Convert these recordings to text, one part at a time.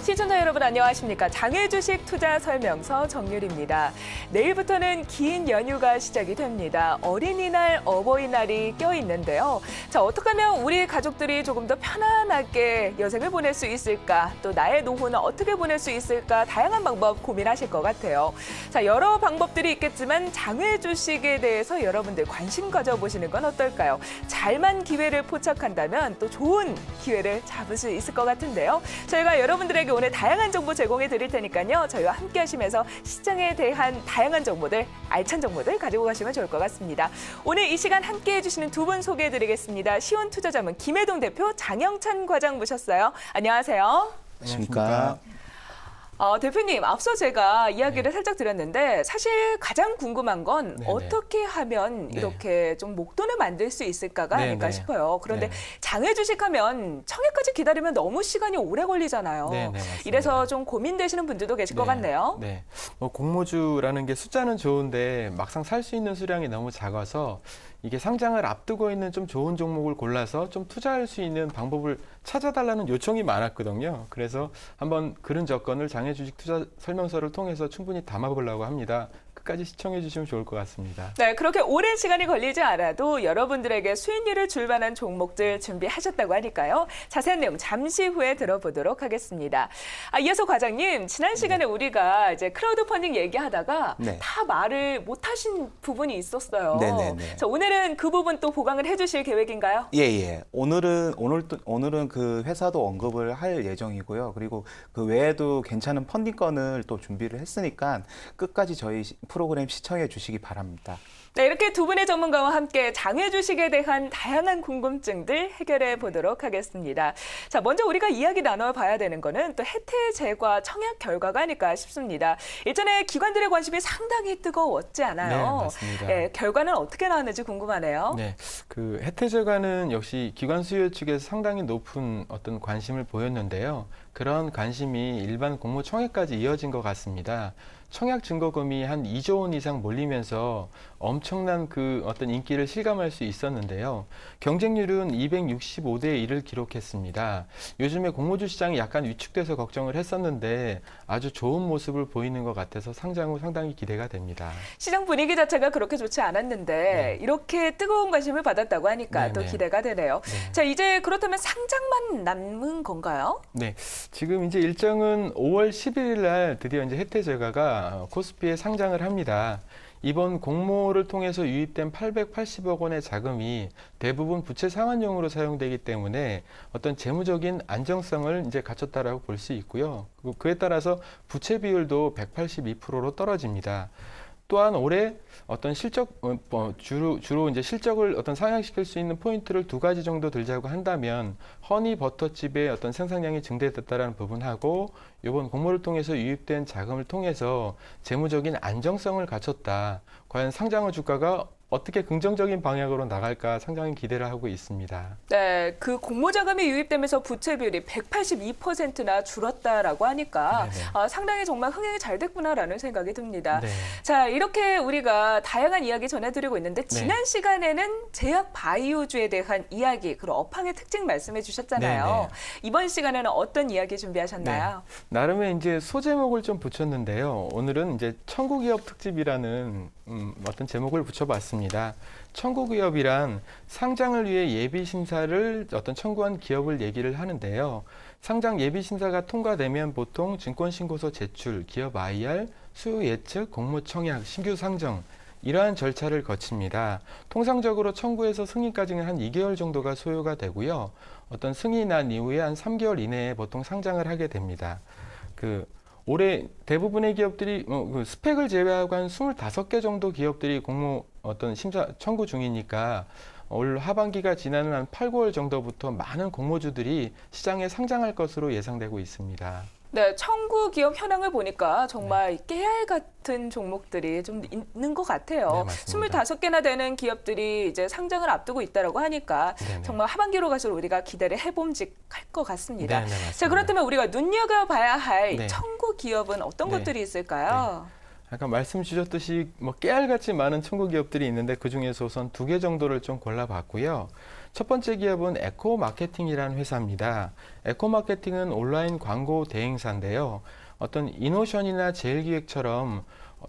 시청자 여러분 안녕하십니까. 장외주식 투자 설명서 정유리입니다. 내일부터는 긴 연휴가 시작이 됩니다. 어린이날, 어버이날이 껴있는데요. 자, 어떻게 하면 우리 가족들이 조금 더 편안하게 여생을 보낼 수 있을까? 또 나의 노후는 어떻게 보낼 수 있을까? 다양한 방법 고민하실 것 같아요. 자, 여러 방법들이 있겠지만 장외주식에 대해서 여러분들 관심 가져보시는 건 어떨까요? 잘만 기회를 포착한다면 또 좋은 기회를 잡을 수 있을 것 같은데요. 저희가 여러분들에게 오늘 다양한 정보 제공해 드릴 테니까요. 저희와 함께 하시면서 시장에 대한 다양한 정보들, 알찬 정보들 가지고 가시면 좋을 것 같습니다. 오늘 이 시간 함께 해주시는 두 분 소개해 드리겠습니다. 시온투자자문 김혜동 대표, 장영찬 과장 모셨어요. 안녕하세요. 안녕하십니까. 대표님, 앞서 제가 이야기를 살짝 드렸는데 사실 가장 궁금한 건 어떻게 하면 이렇게 좀 목돈을 만들 수 있을까가 아닐까 싶어요. 그런데 장외 주식하면 청약까지 기다리면 너무 시간이 오래 걸리잖아요. 이래서 좀 고민되시는 분들도 계실 것 같네요. 네, 공모주라는 게 숫자는 좋은데 막상 살 수 있는 수량이 너무 작아서 이게 상장을 앞두고 있는 좀 좋은 종목을 골라서 좀 투자할 수 있는 방법을 찾아달라는 요청이 많았거든요. 그래서 한번 그런 조건을 장외주식 투자 설명서를 통해서 충분히 담아보려고 합니다. 끝까지 시청해 주시면 좋을 것 같습니다. 네, 그렇게 오랜 시간이 걸리지 않아도 여러분들에게 수익률을 줄 만한 종목들 준비하셨다고 하니까요. 자세한 내용 잠시 후에 들어보도록 하겠습니다. 이어서 과장님, 지난 시간에 우리가 이제 크라우드 펀딩 얘기하다가 다 말을 못하신 부분이 있었어요. 자, 오늘은 그 부분 또 보강을 해주실 계획인가요? 예. 오늘은 그 회사도 언급을 할 예정이고요. 그리고 그 외에도 괜찮은 펀딩건을 또 준비를 했으니까 끝까지 저희 프로그램 시청해 주시기 바랍니다. 네, 이렇게 두 분의 전문가와 함께 장외 주식에 대한 다양한 궁금증들 해결해 보도록 하겠습니다. 자, 먼저 우리가 이야기 나눠봐야 되는 거는 또 혜택 제과 청약 결과가 아닐까 싶습니다. 일전에 기관들의 관심이 상당히 뜨거웠지 않아요? 네, 맞습니다. 네, 결과는 어떻게 나왔는지 궁금하네요. 네, 그 혜택 제과는 역시 기관 수요 측에서 상당히 높은 어떤 관심을 보였는데요. 그런 관심이 일반 공모 청약까지 이어진 것 같습니다. 청약 증거금이 한 2조 원 이상 몰리면서 엄청난 그 어떤 인기를 실감할 수 있었는데요. 경쟁률은 265대 1을 기록했습니다. 요즘에 공모주 시장이 약간 위축돼서 걱정을 했었는데 아주 좋은 모습을 보이는 것 같아서 상장 후 상당히 기대가 됩니다. 시장 분위기 자체가 그렇게 좋지 않았는데 이렇게 뜨거운 관심을 받았다고 하니까 또 기대가 되네요. 자, 이제 그렇다면 상장만 남은 건가요? 네, 지금 이제 일정은 5월 11일 날 드디어 이제 혜택 제과가 코스피에 상장을 합니다. 이번 공모를 통해서 유입된 880억 원의 자금이 대부분 부채 상환용으로 사용되기 때문에 어떤 재무적인 안정성을 이제 갖췄다라고 볼 수 있고요. 그리고 그에 따라서 부채 비율도 182%로 떨어집니다. 또한 올해 어떤 주로 이제 실적을 어떤 상향시킬 수 있는 포인트를 두 가지 정도 들자고 한다면 허니버터칩의 어떤 생산량이 증대됐다라는 부분하고 이번 공모를 통해서 유입된 자금을 통해서 재무적인 안정성을 갖췄다. 과연 상장후 주가가 어떻게 긍정적인 방향으로 나갈까 상당히 기대를 하고 있습니다. 네, 그 공모 자금이 유입되면서 부채 비율이 182%나 줄었다라고 하니까 상당히 정말 흥행이 잘 됐구나라는 생각이 듭니다. 자, 이렇게 우리가 다양한 이야기 전해드리고 있는데 지난 시간에는 제약 바이오주에 대한 이야기, 그리고 업황의 특징 말씀해 주셨잖아요. 이번 시간에는 어떤 이야기 준비하셨나요? 나름의 이제 소제목을 좀 붙였는데요. 오늘은 이제 청구기업 특집이라는 어떤 제목을 붙여봤습니다. 청구기업이란 상장을 위해 예비심사를 어떤 청구한 기업을 얘기를 하는데요. 상장 예비심사가 통과되면 보통 증권신고서 제출, 기업 IR, 수요 예측, 공모 청약, 신규 상정 이러한 절차를 거칩니다. 통상적으로 청구에서 승인까지는 한 2개월 정도가 소요가 되고요. 어떤 승인이 난 이후에 한 3개월 이내에 보통 상장을 하게 됩니다. 올해 대부분의 기업들이 그 스펙을 제외하고 한 25개 정도 기업들이 공모 어떤 심사 청구 중이니까 올 하반기가 지나는 한 8, 9월 정도부터 많은 공모주들이 시장에 상장할 것으로 예상되고 있습니다. 네, 청구 기업 현황을 보니까 정말 깨알 같은 종목들이 좀 있는 것 같아요. 25개나 되는 기업들이 이제 상장을 앞두고 있다라고 하니까 정말 하반기로 갈수록 우리가 기대를 해봄직할 것 같습니다. 자, 그렇다면 우리가 눈여겨봐야 할 청구 기업은 어떤 것들이 있을까요? 아까 말씀 주셨듯이 뭐 깨알같이 많은 청구 기업들이 있는데 그 중에서 우선 2개 정도를 좀 골라봤고요. 첫 번째 기업은 에코마케팅이라는 회사입니다. 에코마케팅은 온라인 광고 대행사인데요. 어떤 이노션이나 제일기획처럼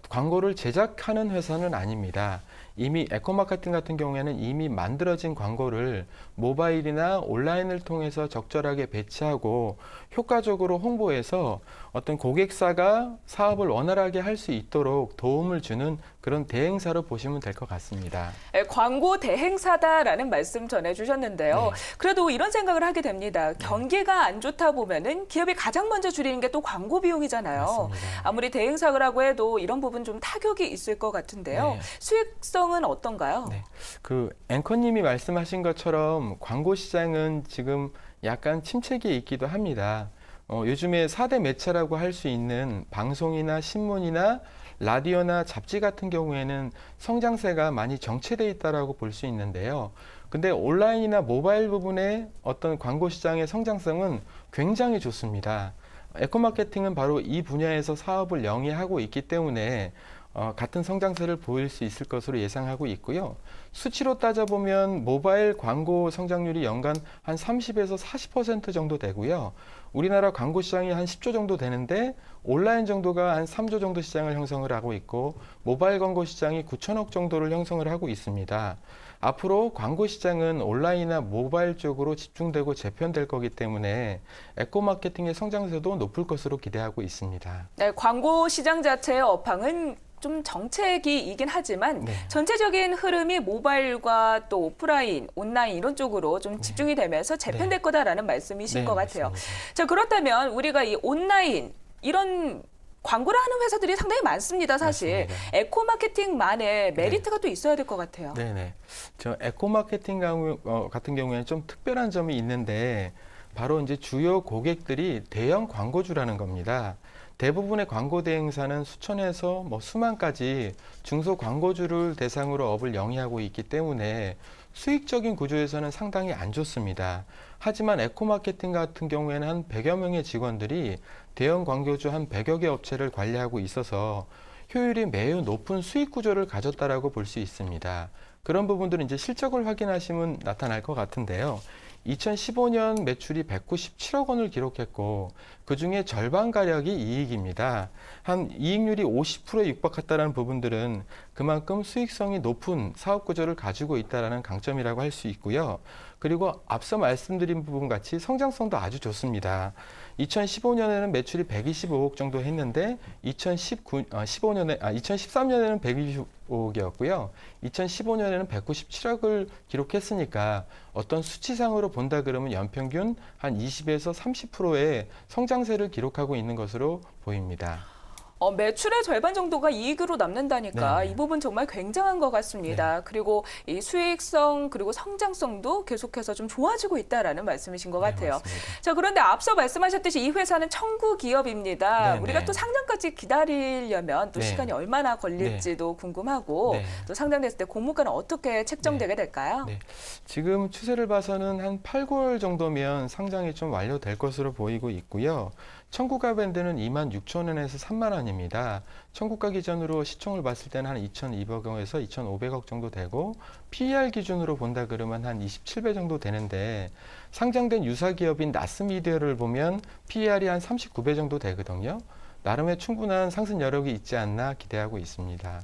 광고를 제작하는 회사는 아닙니다. 이미 에코마케팅 같은 경우에는 이미 만들어진 광고를 모바일이나 온라인을 통해서 적절하게 배치하고 효과적으로 홍보해서 어떤 고객사가 사업을 원활하게 할 수 있도록 도움을 주는 그런 대행사로 보시면 될 것 같습니다. 광고 대행사다라는 말씀 전해주셨는데요. 네. 그래도 이런 생각을 하게 됩니다. 경기가 안 좋다 보면은 기업이 가장 먼저 줄이는 게 또 광고 비용이잖아요. 맞습니다. 아무리 대행사라고 해도 이런 부분 좀 타격이 있을 것 같은데요. 네. 수익성은 어떤가요? 네. 그 앵커님이 말씀하신 것처럼 광고 시장은 지금 약간 침체기에 있기도 합니다. 요즘에 4대 매체라고 할 수 있는 방송이나 신문이나 라디오나 잡지 같은 경우에는 성장세가 많이 정체돼 있다라고 볼 수 있는데요. 근데 온라인이나 모바일 부분의 어떤 광고 시장의 성장성은 굉장히 좋습니다. 에코마케팅은 바로 이 분야에서 사업을 영위하고 있기 때문에 같은 성장세를 보일 수 있을 것으로 예상하고 있고요. 수치로 따져보면 모바일 광고 성장률이 연간 한 30에서 40% 정도 되고요. 우리나라 광고 시장이 한 10조 정도 되는데 온라인 정도가 한 3조 정도 시장을 형성을 하고 있고 모바일 광고 시장이 9천억 정도를 형성을 하고 있습니다. 앞으로 광고 시장은 온라인이나 모바일 쪽으로 집중되고 재편될 거기 때문에 에코마케팅의 성장세도 높을 것으로 기대하고 있습니다. 네, 광고 시장 자체의 업황은 좀 정체기이긴 하지만 네. 전체적인 흐름이 모바일과 또 오프라인, 온라인 이런 쪽으로 좀 집중이 되면서 재편될 거다라는 말씀이신 네, 것 같아요. 맞습니다. 자, 그렇다면 우리가 이 온라인 이런 광고를 하는 회사들이 상당히 많습니다, 사실. 맞습니다. 에코마케팅만의 메리트가 또 있어야 될 것 같아요. 네네. 저 에코마케팅 같은 경우에는 좀 특별한 점이 있는데 바로 이제 주요 고객들이 대형 광고주라는 겁니다. 대부분의 광고 대행사는 수천에서 수만까지 중소 광고주를 대상으로 업을 영위하고 있기 때문에 수익적인 구조에서는 상당히 안 좋습니다. 하지만 에코마케팅 같은 경우에는 한 100여 명의 직원들이 대형 광고주 한 100여 개 업체를 관리하고 있어서 효율이 매우 높은 수익 구조를 가졌다라고 볼 수 있습니다. 그런 부분들은 이제 실적을 확인하시면 나타날 것 같은데요. 2015년 매출이 197억 원을 기록했고 그중에 절반가량이 이익입니다. 한 이익률이 50%에 육박했다는 부분들은 그만큼 수익성이 높은 사업 구조를 가지고 있다는 강점이라고 할 수 있고요. 그리고 앞서 말씀드린 부분 같이 성장성도 아주 좋습니다. 2015년에는 매출이 125억 정도 했는데 2013년에는 125억이었고요. 2015년에는 197억을 기록했으니까 어떤 수치상으로 본다 그러면 연평균 한 20에서 30%의 성장세를 기록하고 있는 것으로 보입니다. 매출의 절반 정도가 이익으로 남는다니까 네. 이 부분 정말 굉장한 것 같습니다. 그리고 이 수익성 그리고 성장성도 계속해서 좀 좋아지고 있다라는 말씀이신 것 같아요. 맞습니다. 자, 그런데 앞서 말씀하셨듯이 이 회사는 청구 기업입니다. 네, 우리가 네. 또 상장까지 기다리려면 또 네. 시간이 얼마나 걸릴지도 궁금하고 네. 또 상장됐을 때 공모가는 어떻게 책정되게 될까요? 네. 지금 추세를 봐서는 한 8, 9월 정도면 상장이 좀 완료될 것으로 보이고 있고요. 청구가 밴드는 2만 6천 원에서 3만 원입니다. 청구가 기준으로 시총을 봤을 때는 한 2,200억에서 2,500억 정도 되고 PER 기준으로 본다 그러면 한 27배 정도 되는데 상장된 유사 기업인 나스미디어를 보면 PER이 한 39배 정도 되거든요. 나름의 충분한 상승 여력이 있지 않나 기대하고 있습니다.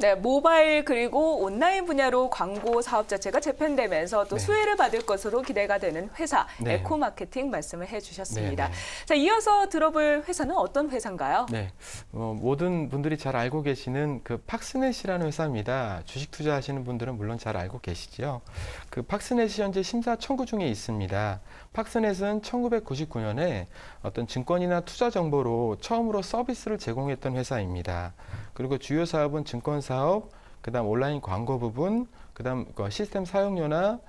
네, 모바일 그리고 온라인 분야로 광고 사업 자체가 재편되면서 또 네. 수혜를 받을 것으로 기대가 되는 회사 네. 에코마케팅 말씀을 해주셨습니다. 네, 네. 자, 이어서 들어볼 회사는 어떤 회사인가요? 네, 모든 분들이 잘 알고 계시는 그 팍스넷이라는 회사입니다. 주식 투자하시는 분들은 물론 잘 알고 계시죠. 그 팍스넷이 현재 심사 청구 중에 있습니다. 팍스넷은 1999년에 어떤 증권이나 투자 정보로 처음으로 서비스를 제공했던 회사입니다. 그리고 주요 사업은 증권 사업, 그다음 온라인 광고 부분, 그다음 시스템 사용료나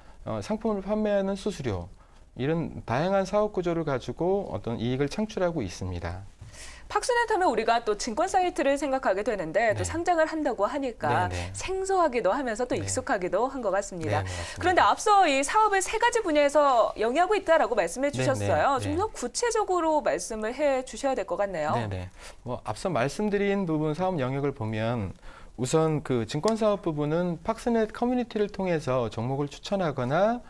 상품을 판매하는 수수료 이런 다양한 사업 구조를 가지고 어떤 이익을 창출하고 있습니다. 팍스넷 하면 우리가 또 증권 사이트를 생각하게 되는데 또 네. 상장을 한다고 하니까 네. 생소하기도 하면서 또 네. 익숙하기도 한 것 같습니다. 네, 맞습니다. 그런데 앞서 이 사업을 세 가지 분야에서 영위하고 있다라고 말씀해 주셨어요. 네. 좀 더 구체적으로 말씀을 해 주셔야 될 것 같네요. 네네. 뭐 앞서 말씀드린 부분 사업 영역을 보면 우선 그 증권 사업 부분은 팍스넷 커뮤니티를 통해서 종목을 추천하거나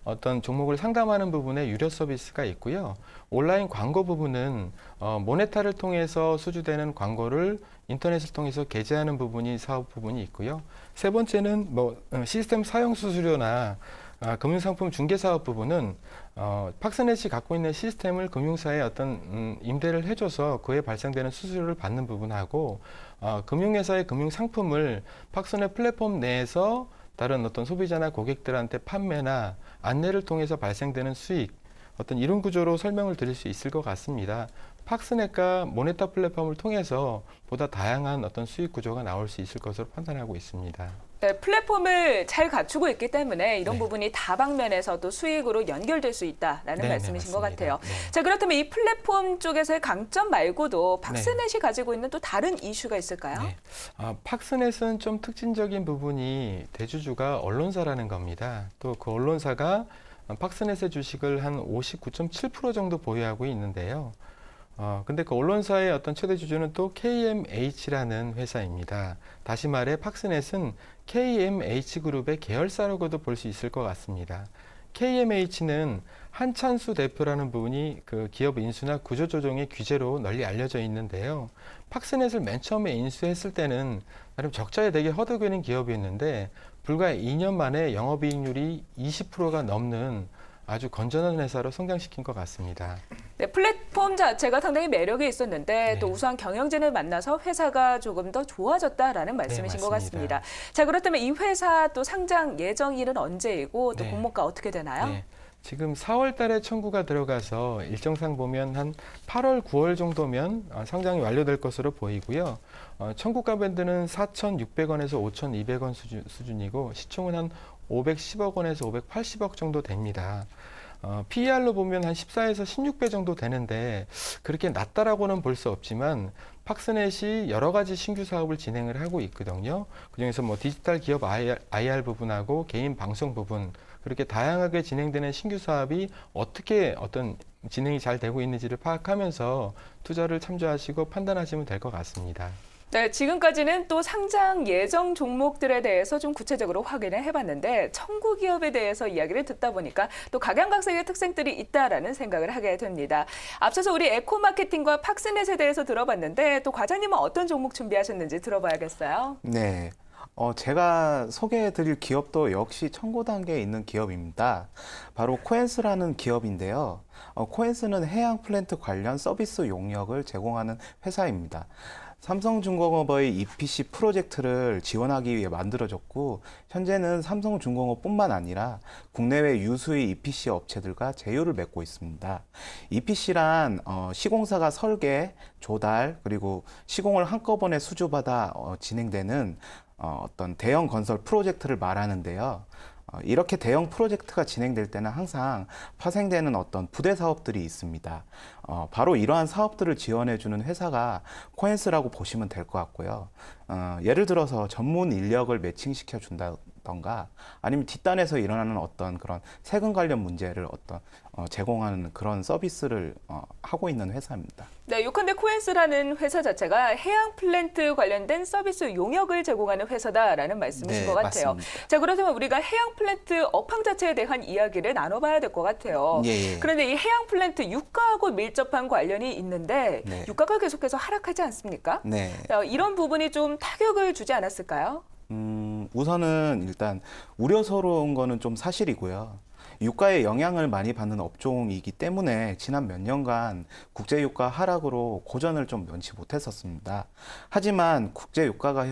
어떤 종목을 상담하는 부분에 유료 서비스가 있고요. 온라인 광고 부분은 모네타를 통해서 수주되는 광고를 인터넷을 통해서 게재하는 부분이 사업 부분이 있고요. 세 번째는 뭐 시스템 사용 수수료나 금융상품 중개 사업 부분은 팍스넷이 갖고 있는 시스템을 금융사에 어떤 임대를 해줘서 그에 발생되는 수수료를 받는 부분하고 금융회사의 금융상품을 팍스넷 플랫폼 내에서 다른 어떤 소비자나 고객들한테 판매나 안내를 통해서 발생되는 수익, 어떤 이런 구조로 설명을 드릴 수 있을 것 같습니다. 팍스넷과 모네타 플랫폼을 통해서 보다 다양한 어떤 수익 구조가 나올 수 있을 것으로 판단하고 있습니다. 네, 플랫폼을 잘 갖추고 있기 때문에 이런 네. 부분이 다방면에서도 수익으로 연결될 수 있다라는 네, 말씀이신 것 맞습니다. 같아요. 네. 자, 그렇다면 이 플랫폼 쪽에서의 강점 말고도 팍스넷이 가지고 있는 또 다른 이슈가 있을까요? 네. 팍스넷은 좀 특징적인 부분이 대주주가 언론사라는 겁니다. 또 그 언론사가 팍스넷의 주식을 한 59.7% 정도 보유하고 있는데요. 근데 그 언론사의 어떤 최대 주주는 또 KMH라는 회사입니다. 다시 말해 팍스넷은 KMH그룹의 계열사라고도 볼 수 있을 것 같습니다. KMH는 한찬수 대표라는 분이 그 기업 인수나 구조조정의 규제로 널리 알려져 있는데요. 팍스넷을 맨 처음에 인수했을 때는 나름 적자에 되게 허덕이는 기업이었는데 불과 2년 만에 영업이익률이 20%가 넘는 아주 건전한 회사로 성장시킨 것 같습니다. 네, 플랫폼 자체가 상당히 매력이 있었는데 네. 또 우수한 경영진을 만나서 회사가 조금 더 좋아졌다라는 말씀이신 것 맞습니다. 같습니다. 자, 그렇다면 이 회사 또 상장 예정일은 언제이고 또 네. 공모가 어떻게 되나요? 네. 지금 4월 달에 청구가 들어가서 일정상 보면 한 8월, 9월 정도면 상장이 완료될 것으로 보이고요. 청구가 밴드는 4,600원에서 5,200원 수준이고 시총은 한 510억 원에서 580억 정도 됩니다. PER로 보면 한 14에서 16배 정도 되는데 그렇게 낮다라고는 볼 수 없지만 팍스넷이 여러 가지 신규 사업을 진행을 하고 있거든요. 그중에서 뭐 디지털 기업 IR 부분하고 개인 방송 부분 그렇게 다양하게 진행되는 신규 사업이 어떻게 어떤 진행이 잘 되고 있는지를 파악하면서 투자를 참조하시고 판단하시면 될 것 같습니다. 네, 지금까지는 또 상장 예정 종목들에 대해서 좀 구체적으로 확인을 해봤는데 청구 기업에 대해서 이야기를 듣다 보니까 또 각양각색의 특색들이 있다라는 생각을 하게 됩니다. 앞서서 우리 에코마케팅과 팍스넷에 대해서 들어봤는데 또 과장님은 어떤 종목 준비하셨는지 들어봐야겠어요. 네. 제가 소개해드릴 기업도 역시 청구 단계에 있는 기업입니다. 바로 코엔스라는 기업인데요. 코엔스는 해양 플랜트 관련 서비스 용역을 제공하는 회사입니다. 삼성중공업의 EPC 프로젝트를 지원하기 위해 만들어졌고 현재는 삼성중공업뿐만 아니라 국내외 유수의 EPC 업체들과 제휴를 맺고 있습니다. EPC란 시공사가 설계, 조달, 그리고 시공을 한꺼번에 수주받아 진행되는 어떤 대형 건설 프로젝트를 말하는데요. 이렇게 대형 프로젝트가 진행될 때는 항상 파생되는 어떤 부대 사업들이 있습니다. 바로 이러한 사업들을 지원해주는 회사가 코엔스라고 보시면 될 것 같고요. 예를 들어서 전문 인력을 매칭시켜 준다던가 아니면 뒷단에서 일어나는 어떤 그런 세금 관련 문제를 제공하는 그런 서비스를 하고 있는 회사입니다. 네, 요컨대 코엔스라는 회사 자체가 해양 플랜트 관련된 서비스 용역을 제공하는 회사다라는 말씀이신 네, 것 같아요. 맞습니다. 자, 그렇다면 우리가 해양 플랜트 업황 자체에 대한 이야기를 나눠봐야 될 것 같아요. 예. 그런데 이 해양 플랜트 유가하고 밀접한 관련이 있는데 네. 유가가 계속해서 하락하지 않습니까? 네. 이런 부분이 좀 타격을 주지 않았을까요? 우선은 일단 우려스러운 거는 좀 사실이고요. 유가에 영향을 많이 받는 업종이기 때문에 지난 몇 년간 국제유가 하락으로 고전을 좀 면치 못했었습니다. 하지만 국제유가가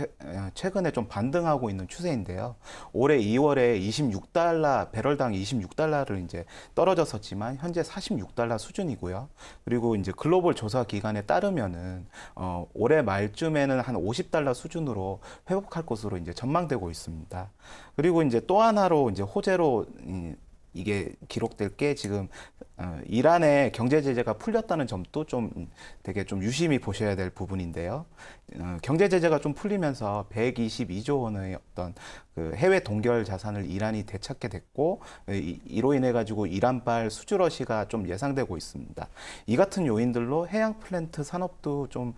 최근에 좀 반등하고 있는 추세인데요. 올해 2월에 26달러, 배럴당 26달러를 이제 떨어졌었지만 현재 46달러 수준이고요. 그리고 이제 글로벌 조사 기관에 따르면은 올해 말쯤에는 한 50달러 수준으로 회복할 것으로 이제 전망되고 있습니다. 그리고 이제 또 하나로 이제 호재로 이게 기록될 게 지금 이란의 경제 제재가 풀렸다는 점도 좀 되게 좀 유심히 보셔야 될 부분인데요. 경제 제재가 좀 풀리면서 122조 원의 어떤 그 해외 동결 자산을 이란이 되찾게 됐고, 이로 인해 가지고 이란발 수주 러시가 좀 예상되고 있습니다. 이 같은 요인들로 해양 플랜트 산업도 좀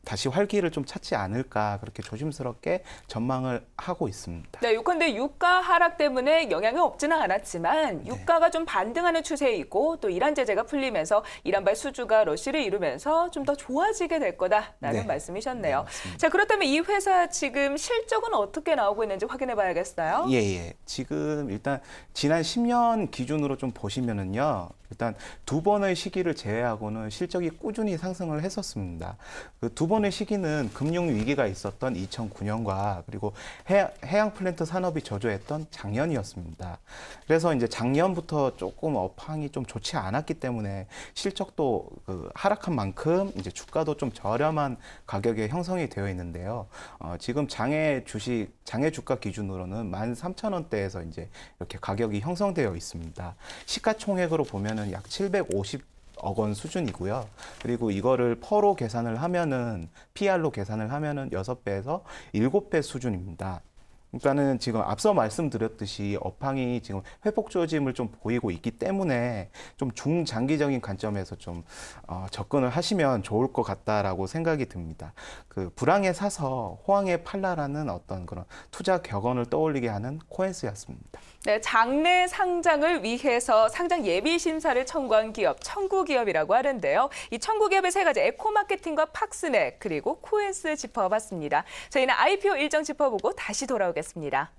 다시 활기를 좀 찾지 않을까, 그렇게 조심스럽게 전망을 하고 있습니다. 네, 요컨대 유가 하락 때문에 영향이 없지는 않았지만 유가가 좀 반등하는 추세이고 또 이란 제재가 풀리면서 이란발 수주가 러시를 이루면서 좀 더 좋아지게 될 거다라는 말씀이셨네요. 자, 그렇다면 이 회사 지금 실적은 어떻게 나오고 있는지 확인해 봐야겠어요. 예. 지금 일단 지난 10년 기준으로 좀 보시면은요. 일단 두 번의 시기를 제외하고는 실적이 꾸준히 상승을 했었습니다. 그 두 번의 시기는 금융 위기가 있었던 2009년과 그리고 해양 플랜트 산업이 저조했던 작년이었습니다. 그래서 이제 작년부터 조금 업황이 좀 좋지 않았기 때문에 실적도 그 하락한 만큼 이제 주가도 좀 저렴한 가격에 형성이 되어 있는데요. 지금 장외 주가 기준으로는 13,000원대에서 이제 이렇게 가격이 형성되어 있습니다. 시가총액으로 보면은 약 750억 원 수준이고요. 그리고 이거를 퍼로 계산을 하면은 PR로 계산을 하면은 6배에서 7배 수준입니다. 그러니까는 지금 앞서 말씀드렸듯이 업황이 지금 회복 조짐을 좀 보이고 있기 때문에 좀 중장기적인 관점에서 좀 접근을 하시면 좋을 것 같다라고 생각이 듭니다. 그 불황에 사서 호황에 팔라라는 어떤 그런 투자 격언을 떠올리게 하는 코엔스였습니다. 네, 장내 상장을 위해서 상장 예비 심사를 청구한 기업, 청구기업이라고 하는데요. 이 청구기업의 세 가지 에코마케팅과 팍스넷 그리고 코엔스 짚어봤습니다. 저희는 IPO 일정 짚어보고 다시 돌아오겠습니다.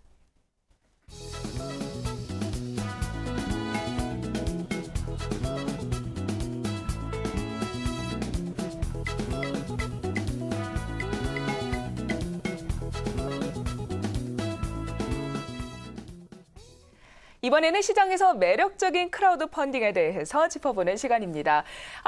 이번에는 시장에서 매력적인 크라우드 펀딩에 대해서 짚어보는 시간입니다.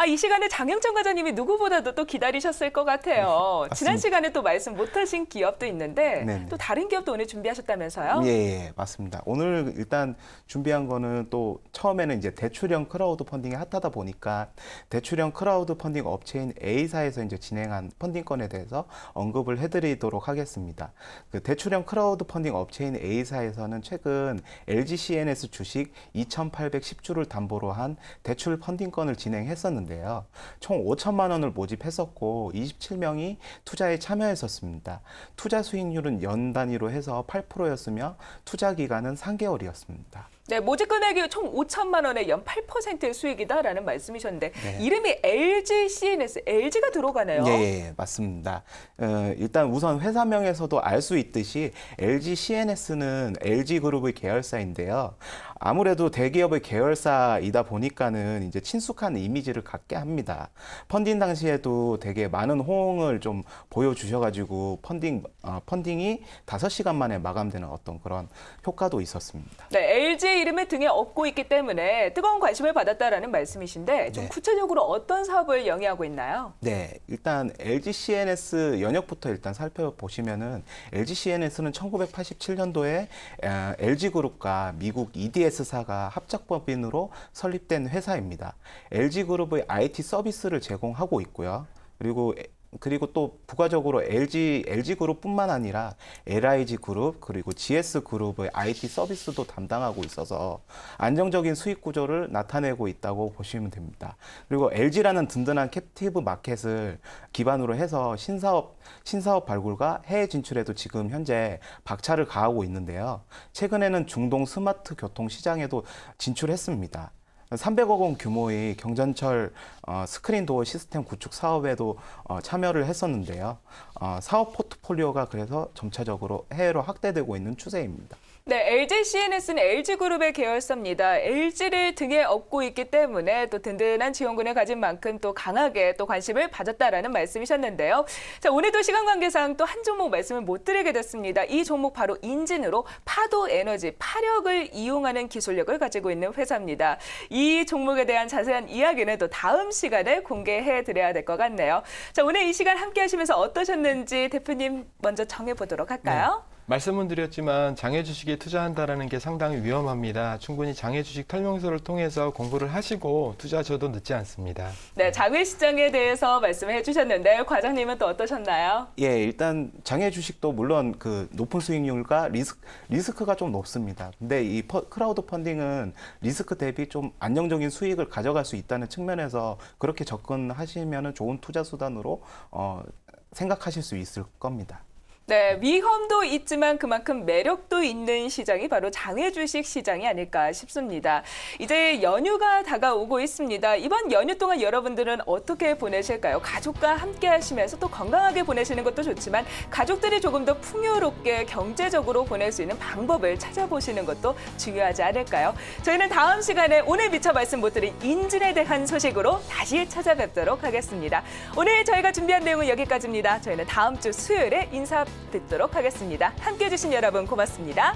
이 시간에 장영천 과장님이 누구보다도 또 기다리셨을 것 같아요. 네, 지난 시간에 또 말씀 못하신 기업도 있는데 네네. 또 다른 기업도 오늘 준비하셨다면서요? 예, 맞습니다. 오늘 일단 준비한 거는 또 처음에는 이제 대출형 크라우드 펀딩이 핫하다 보니까 대출형 크라우드 펀딩 업체인 A사에서 이제 진행한 펀딩 건에 대해서 언급을 해드리도록 하겠습니다. 그 대출형 크라우드 펀딩 업체인 A사에서는 최근 LGCNS 주식 2,810주를 담보로 한 대출 펀딩 건을 진행했었는데요. 총 5천만 원을 모집했었고 27명이 투자에 참여했었습니다. 투자 수익률은 연 단위로 해서 8%였으며 투자 기간은 3개월이었습니다. 네, 모집 금액이 총 5천만 원에 연 8%의 수익이다라는 말씀이셨는데 네. 이름이 LG CNS, LG가 들어가네요. 예, 맞습니다. 일단 우선 회사명에서도 알 수 있듯이 LG CNS는 LG그룹의 계열사인데요. 아무래도 대기업의 계열사이다 보니까는 이제 친숙한 이미지를 갖게 합니다. 펀딩 당시에도 되게 많은 호응을 좀 보여주셔가지고 펀딩이 5시간 만에 마감되는 어떤 그런 효과도 있었습니다. 네, LG의 이름을 등에 업고 있기 때문에 뜨거운 관심을 받았다라는 말씀이신데 좀 네. 구체적으로 어떤 사업을 영위하고 있나요? 네, 일단 LG CNS 연역부터 일단 살펴보시면은 LG CNS는 1987년도에 LG그룹과 미국 EDS사가 합작법인으로 설립된 회사입니다. LG그룹의 IT 서비스를 제공하고 있고요. 그리고 또 부가적으로 LG그룹뿐만 아니라 LIG그룹 그리고 GS그룹의 IT 서비스도 담당하고 있어서 안정적인 수익 구조를 나타내고 있다고 보시면 됩니다. 그리고 LG라는 든든한 캡티브 마켓을 기반으로 해서 신사업 발굴과 해외 진출에도 지금 현재 박차를 가하고 있는데요. 최근에는 중동 스마트 교통 시장에도 진출했습니다. 300억 원 규모의 경전철 스크린 도어 시스템 구축 사업에도 참여를 했었는데요. 사업 포트폴리오가 그래서 점차적으로 해외로 확대되고 있는 추세입니다. 네, LG CNS는 LG그룹의 계열사입니다. LG를 등에 업고 있기 때문에 또 든든한 지원군을 가진 만큼 또 강하게 또 관심을 받았다라는 말씀이셨는데요. 자, 오늘도 시간 관계상 또 한 종목 말씀을 못 드리게 됐습니다. 이 종목 바로 인진으로 파도 에너지, 파력을 이용하는 기술력을 가지고 있는 회사입니다. 이 종목에 대한 자세한 이야기는 또 다음 시간에 공개해 드려야 될 것 같네요. 자, 오늘 이 시간 함께 하시면서 어떠셨는지 대표님 먼저 정해 보도록 할까요? 네. 말씀은 드렸지만 장외 주식에 투자한다라는 게 상당히 위험합니다. 충분히 장외 주식 설명서를 통해서 공부를 하시고 투자하셔도 늦지 않습니다. 네, 장외 시장에 대해서 말씀해 주셨는데 과장님은 또 어떠셨나요? 예, 일단 장외 주식도 물론 그 높은 수익률과 리스크가 좀 높습니다. 근데 이 크라우드 펀딩은 리스크 대비 좀 안정적인 수익을 가져갈 수 있다는 측면에서 그렇게 접근하시면 좋은 투자 수단으로 생각하실 수 있을 겁니다. 네, 위험도 있지만 그만큼 매력도 있는 시장이 바로 장외 주식 시장이 아닐까 싶습니다. 이제 연휴가 다가오고 있습니다. 이번 연휴 동안 여러분들은 어떻게 보내실까요? 가족과 함께 하시면서 또 건강하게 보내시는 것도 좋지만 가족들이 조금 더 풍요롭게 경제적으로 보낼 수 있는 방법을 찾아보시는 것도 중요하지 않을까요? 저희는 다음 시간에 오늘 미처 말씀 못 드린 인진에 대한 소식으로 다시 찾아뵙도록 하겠습니다. 오늘 저희가 준비한 내용은 여기까지입니다. 저희는 다음 주 수요일에 뵙도록 하겠습니다. 함께해 주신 여러분 고맙습니다.